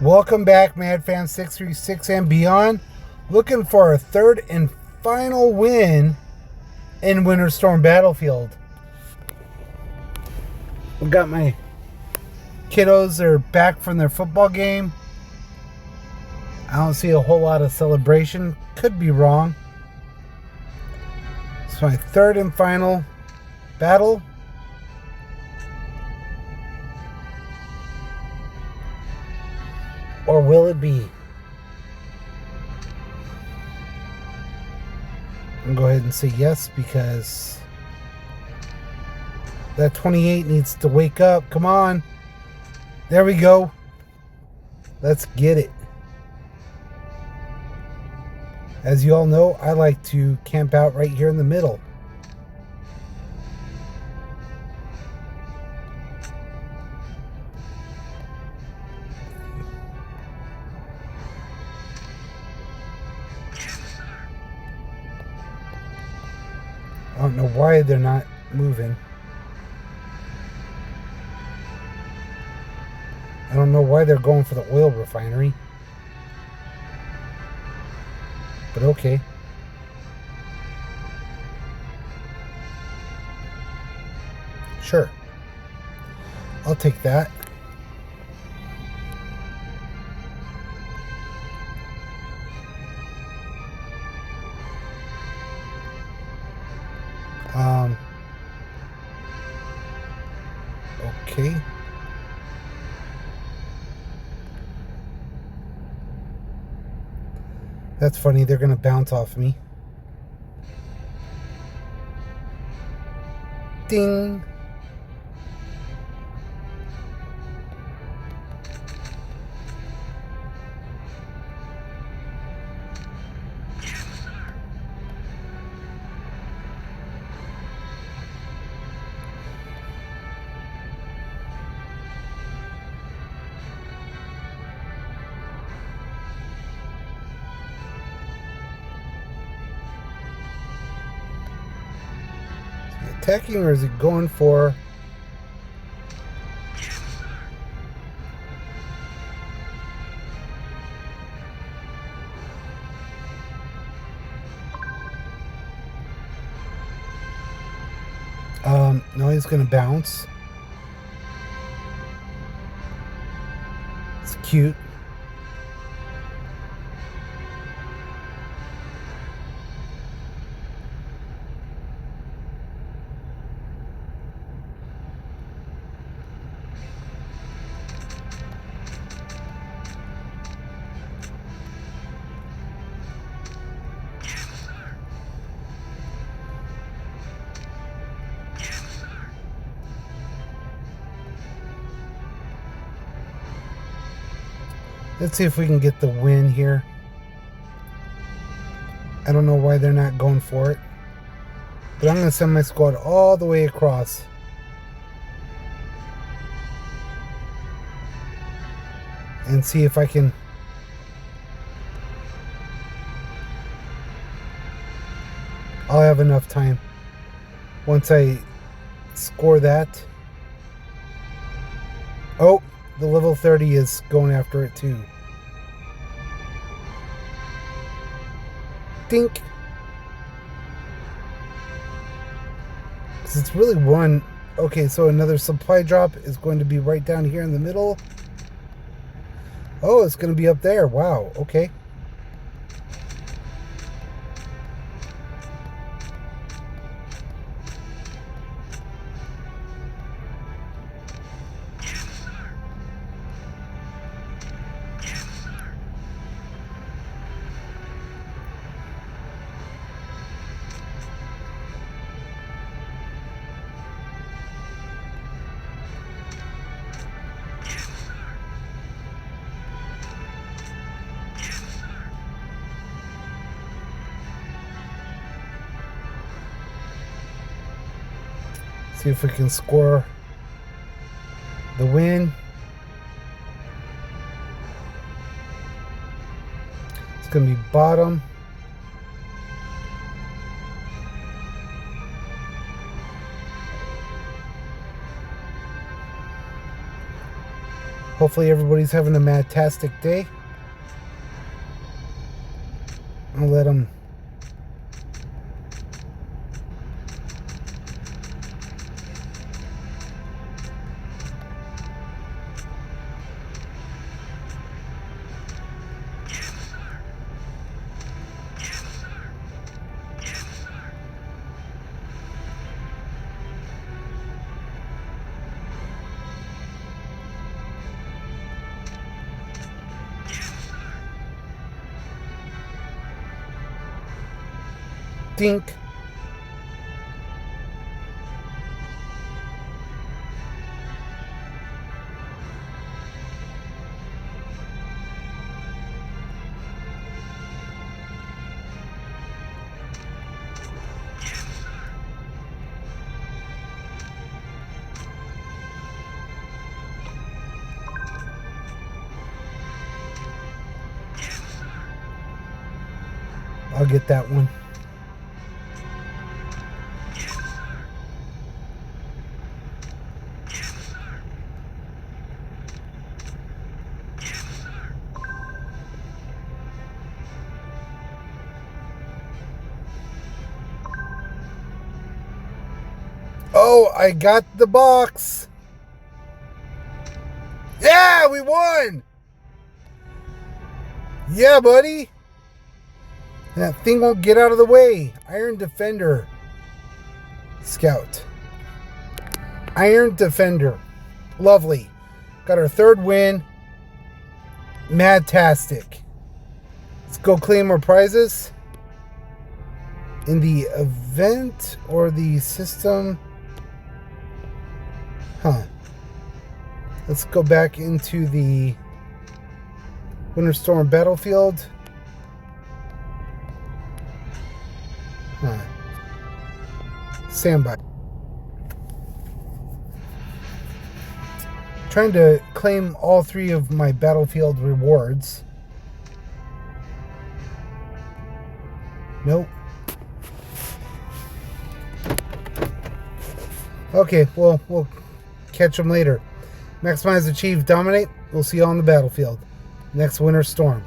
Welcome back, MadFan636 and beyond. Looking for our third and final win in Winter Storm Battlefield. We got my kiddos. They're back from their football game. I don't see a whole lot of celebration. Could be wrong. It's my third and final battle. Or will it be? I'm going to go ahead and say yes because that 28 needs to wake up. Come on. There we go. Let's get it. As you all know, I like to camp out right here in the middle. I don't know why they're not moving. I don't know why they're going for the oil refinery. But okay. Sure. I'll take that. Okay. That's funny. They're going to bounce off me. Ding. Attacking, or is it going for... No, he's going to bounce. It's cute. Let's see if we can get the win here. I don't know why they're not going for it. But I'm going to send my squad all the way across. And see if I can... I'll have enough time. Once I score that. Oh, the level 30 is going after it too. Dink. Because it's really one. Okay, so another supply drop is going to be right down here in the middle. Oh, it's going to be up there. Wow, okay. See if we can score the win. It's going to be bottom. Hopefully everybody's having a fantastic day. I'll let them. Dink. I'll get that one. Oh, I got the box. Yeah, we won. Yeah, buddy. And that thing won't get out of the way. Iron Defender. Scout. Iron Defender. Lovely. Got our third win. Madtastic. Let's go claim our prizes. In the event or the system. Huh. Let's go back into the Winter Storm Battlefield. Huh. Standby. Trying to claim all 3 of my Battlefield rewards. Nope. Okay, well, we'll catch them later. Maximize, achieve, dominate. We'll see you on the battlefield. Next Winter Storm.